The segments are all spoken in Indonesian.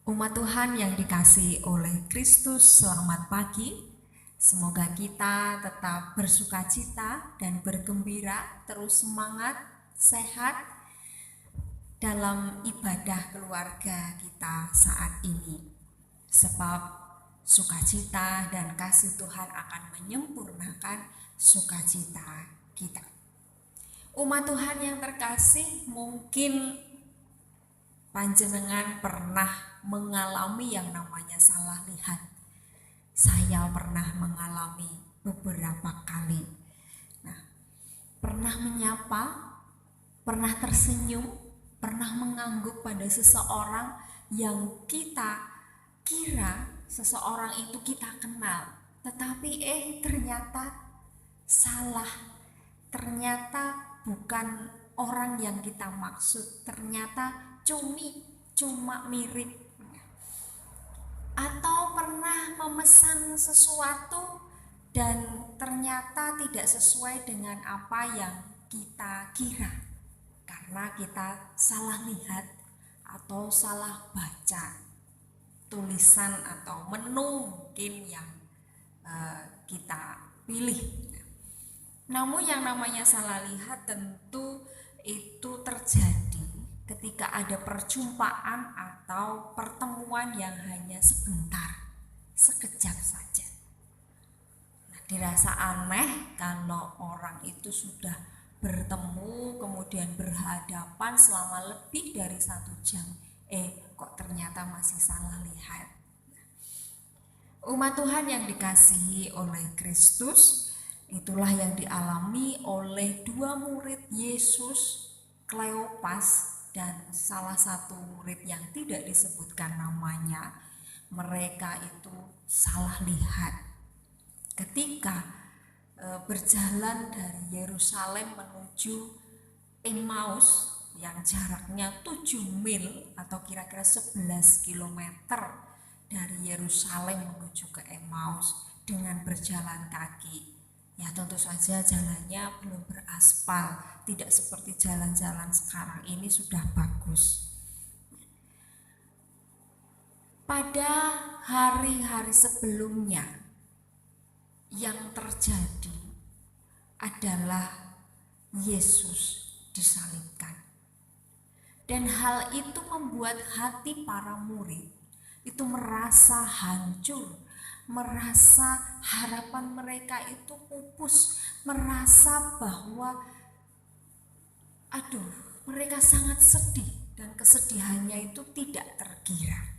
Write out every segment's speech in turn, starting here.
Umat Tuhan yang dikasihi oleh Kristus, selamat pagi. Semoga kita tetap bersukacita dan bergembira, terus semangat, sehat dalam ibadah keluarga kita saat ini. Sebab sukacita dan kasih Tuhan akan menyempurnakan sukacita kita. Umat Tuhan yang terkasih, mungkin panjenengan pernah mengalami yang namanya salah lihat. Saya pernah mengalami beberapa kali. Nah, pernah menyapa, pernah tersenyum, pernah mengangguk pada seseorang yang kita kira seseorang itu kita kenal, tetapi ternyata salah. Ternyata bukan orang yang kita maksud, ternyata cuma mirip. Atau pernah memesan sesuatu dan ternyata tidak sesuai dengan apa yang kita kira karena kita salah lihat atau salah baca tulisan atau menu mungkin yang kita pilih. Namun yang namanya salah lihat tentu itu terjadi ketika ada perjumpaan atau pertemuan yang hanya sebentar, sekejap saja. Nah, dirasa aneh kalau orang itu sudah bertemu kemudian berhadapan selama lebih dari 1 jam. Kok ternyata masih salah lihat. Umat Tuhan yang dikasihi oleh Kristus, itulah yang dialami oleh 2 murid Yesus, Kleopas dan salah satu murid yang tidak disebutkan namanya. Mereka itu salah lihat ketika berjalan dari Yerusalem menuju Emmaus yang jaraknya 7 mil atau kira-kira 11 kilometer dari Yerusalem menuju ke Emmaus dengan berjalan kaki. Ya tentu saja jalannya belum beraspal, tidak seperti jalan-jalan sekarang ini sudah bagus. Pada hari-hari sebelumnya yang terjadi adalah Yesus disalibkan. Dan hal itu membuat hati para murid itu merasa hancur, merasa harapan mereka itu pupus, merasa bahwa mereka sangat sedih dan kesedihannya itu tidak terkira.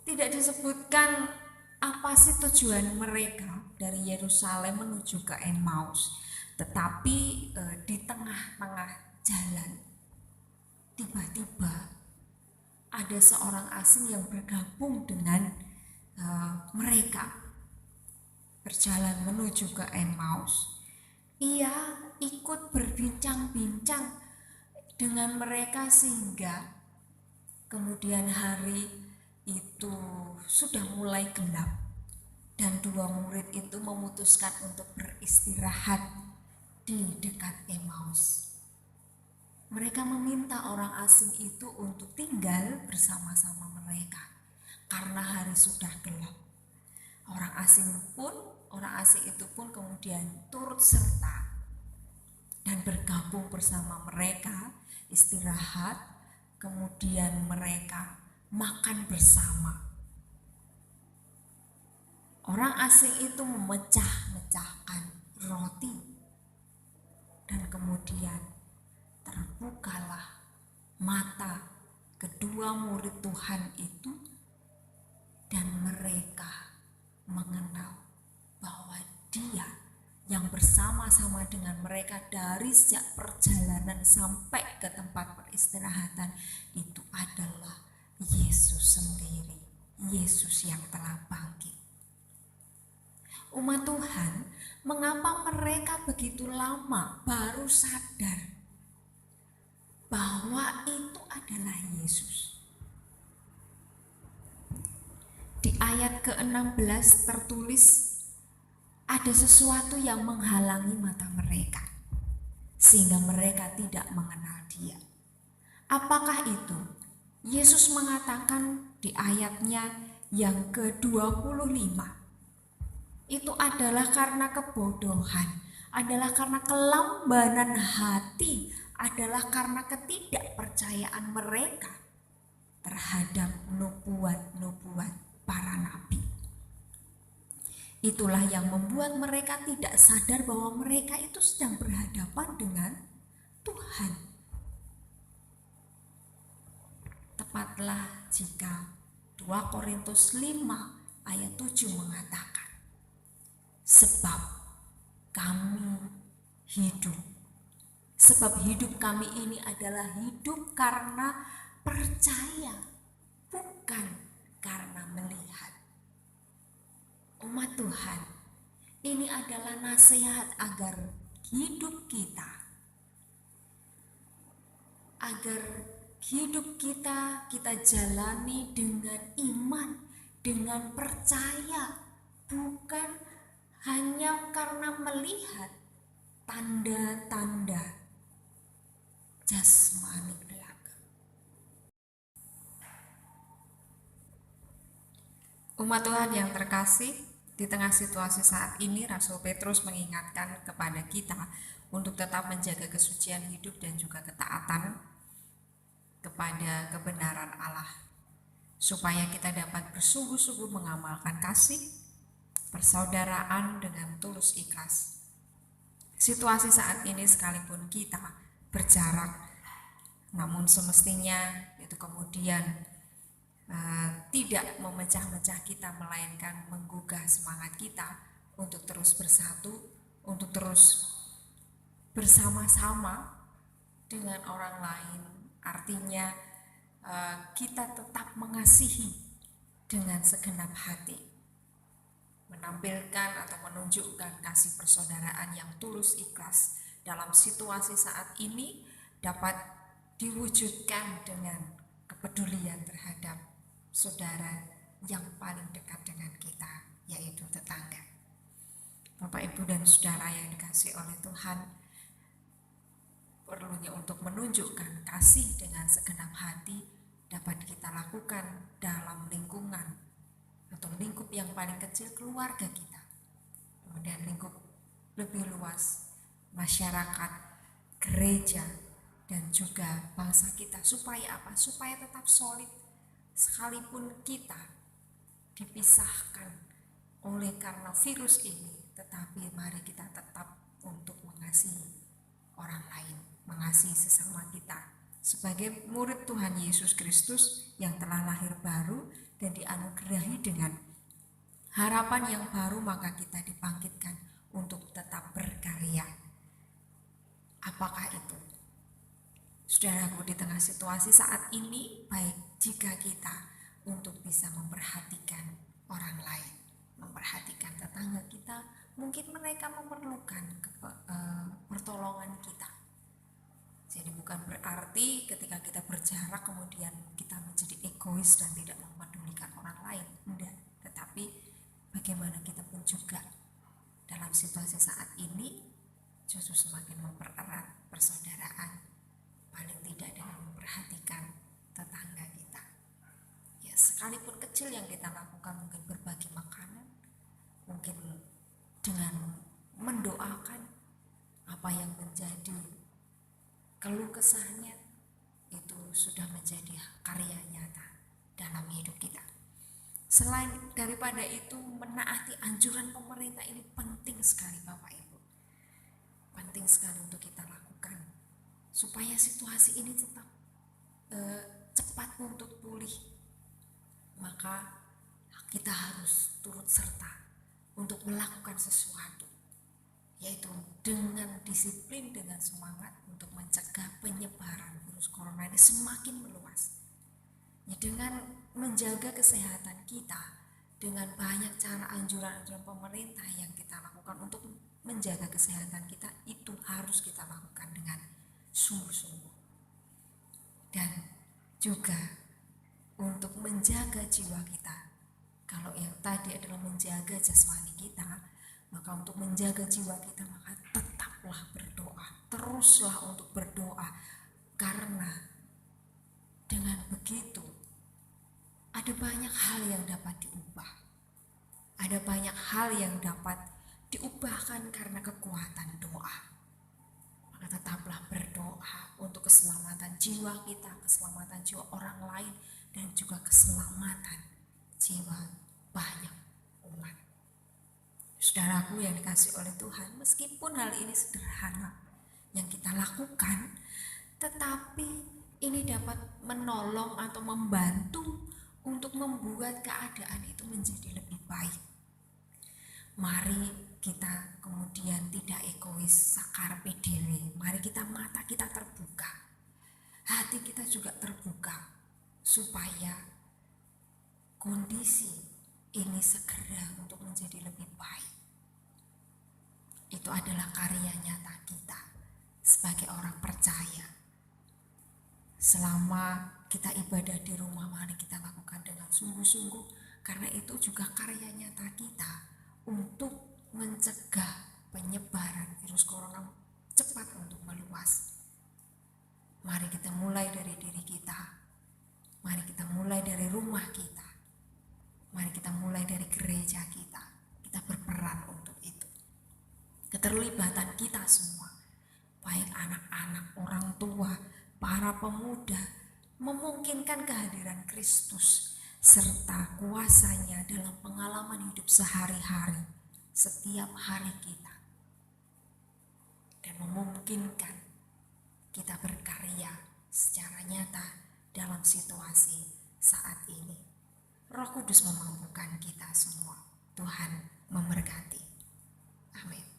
Tidak disebutkan apa sih tujuan mereka dari Yerusalem menuju ke Emmaus, tetapi di tengah-tengah jalan tiba-tiba ada seorang asing yang bergabung dengan mereka berjalan menuju ke Emmaus. Ia ikut berbincang-bincang dengan mereka sehingga kemudian hari itu sudah mulai gelap dan 2 murid itu memutuskan untuk beristirahat di dekat Emmaus. Mereka meminta orang asing itu untuk tinggal bersama-sama mereka karena hari sudah gelap. Orang asing itu pun kemudian turut serta dan bergabung bersama mereka, istirahat, kemudian mereka makan bersama. Orang asing itu memecah-mecahkan roti dan kemudian terbukalah mata kedua murid Tuhan itu dan mereka mengenal bahwa Dia yang bersama-sama dengan mereka dari sejak perjalanan sampai ke tempat peristirahatan itu adalah Yesus sendiri, Yesus yang telah bangkit. Umat Tuhan, mengapa mereka begitu lama baru sadar bahwa itu adalah Yesus? Di ayat ke-16 tertulis ada sesuatu yang menghalangi mata mereka sehingga mereka tidak mengenal Dia. Apakah itu? Yesus mengatakan di ayatnya yang ke-25, itu adalah karena kebodohan, adalah karena kelambanan hati, adalah karena ketidakpercayaan mereka terhadap nubuat-nubuat para nabi. Itulah yang membuat mereka tidak sadar bahwa mereka itu sedang berhadapan dengan Tuhan. Tepatlah jika 2 Korintus 5 ayat 7 mengatakan, sebab kami hidup. Sebab hidup kami ini adalah hidup karena percaya, bukan karena melihat. Umat Tuhan, ini adalah nasihat agar hidup kita, kita jalani dengan iman, dengan percaya, bukan hanya karena melihat tanda-tanda jasmani belaka. Umat Tuhan yang terkasih, di tengah situasi saat ini Rasul Petrus mengingatkan kepada kita untuk tetap menjaga kesucian hidup dan juga ketaatan kepada kebenaran Allah, supaya kita dapat bersungguh-sungguh mengamalkan kasih persaudaraan dengan tulus ikhlas. Situasi saat ini sekalipun kita berjarak, namun semestinya itu kemudian tidak memecah-mecah kita, melainkan menggugah semangat kita untuk terus bersatu, untuk terus bersama-sama dengan orang lain. Artinya kita tetap mengasihi dengan segenap hati, menampilkan atau menunjukkan kasih persaudaraan yang tulus ikhlas dalam situasi saat ini dapat diwujudkan dengan kepedulian terhadap saudara yang paling dekat dengan kita, yaitu tetangga. Bapak, Ibu, dan saudara yang dikasihi oleh Tuhan, perlunya untuk menunjukkan kasih dengan segenap hati dapat kita lakukan dalam lingkungan atau lingkup yang paling kecil, keluarga kita, kemudian lingkup lebih luas, masyarakat, gereja, dan juga bangsa kita. Supaya apa? Supaya tetap solid sekalipun kita dipisahkan oleh karena virus ini, tetapi mari kita tetap untuk mengasihi orang lain, mengasihi sesama kita sebagai murid Tuhan Yesus Kristus yang telah lahir baru dan dianugerahi dengan harapan yang baru. Maka kita dibangkitkan untuk tetap berkarya. Apakah itu? Saudaraku, di tengah situasi saat ini, baik jika kita untuk bisa memperhatikan orang lain, memperhatikan tetangga kita, mungkin mereka memerlukan pertolongan kita. Jadi bukan berarti ketika kita berjarak kemudian kita menjadi egois dan tidak memedulikan orang lain, enggak. Tetapi bagaimana kita pun juga dalam situasi saat ini justru semakin mempererat persaudaraan, paling tidak dengan memperhatikan tetangga kita. Ya, sekalipun kecil yang kita lakukan, mungkin berbagi makanan, mungkin dengan mendoakan apa yang menjadi keluh kesahnya, itu sudah menjadi karya nyata dalam hidup kita. Selain daripada itu, menaati anjuran pemerintah ini penting sekali, Bapak Ibu. Penting sekali untuk kita lakukan supaya situasi ini tetap cepat untuk pulih. Maka kita harus turut serta untuk melakukan sesuatu, yaitu dengan disiplin, dengan semangat untuk mencegah penyebaran virus corona ini semakin meluas. Ya, dengan menjaga kesehatan kita, dengan banyak cara anjuran-anjuran pemerintah yang kita lakukan untuk menjaga kesehatan kita, itu harus kita lakukan dengan sungguh-sungguh. Dan juga untuk menjaga jiwa kita. Kalau yang tadi adalah menjaga jasmani kita, maka untuk menjaga jiwa kita, maka tetaplah berdoa, teruslah untuk berdoa, karena Dengan begitu, ada banyak hal yang dapat diubah. Ada banyak hal yang dapat diubahkan karena kekuatan doa. Maka tetaplah berdoa untuk keselamatan jiwa kita, keselamatan jiwa orang lain, dan juga keselamatan jiwa banyak umat. Saudaraku yang dikasihi oleh Tuhan, meskipun hal ini sederhana yang kita lakukan, tetapi ini dapat menolong atau membantu untuk membuat keadaan itu menjadi lebih baik. Mari kita kemudian tidak egois, sakarpe dhewe. Mari kita mata kita terbuka, hati kita juga terbuka, supaya kondisi ini segera untuk menjadi lebih baik. Itu adalah karya nyata kita sebagai orang percaya. Selama kita ibadah di rumah, mari kita lakukan dengan sungguh-sungguh, karena itu juga karya nyata kita untuk mencegah penyebaran virus corona cepat untuk meluas. Mari kita mulai dari diri kita, mari kita mulai dari rumah kita, mari kita mulai dari gereja kita. Kita berperan untuk itu. Keterlibatan kita semua, baik anak-anak, orang tua, para pemuda, memungkinkan kehadiran Kristus serta kuasanya dalam pengalaman hidup sehari-hari, setiap hari kita, dan memungkinkan kita berkarya secara nyata dalam situasi saat ini. Roh Kudus memampukan kita semua. Tuhan memberkati. Amin.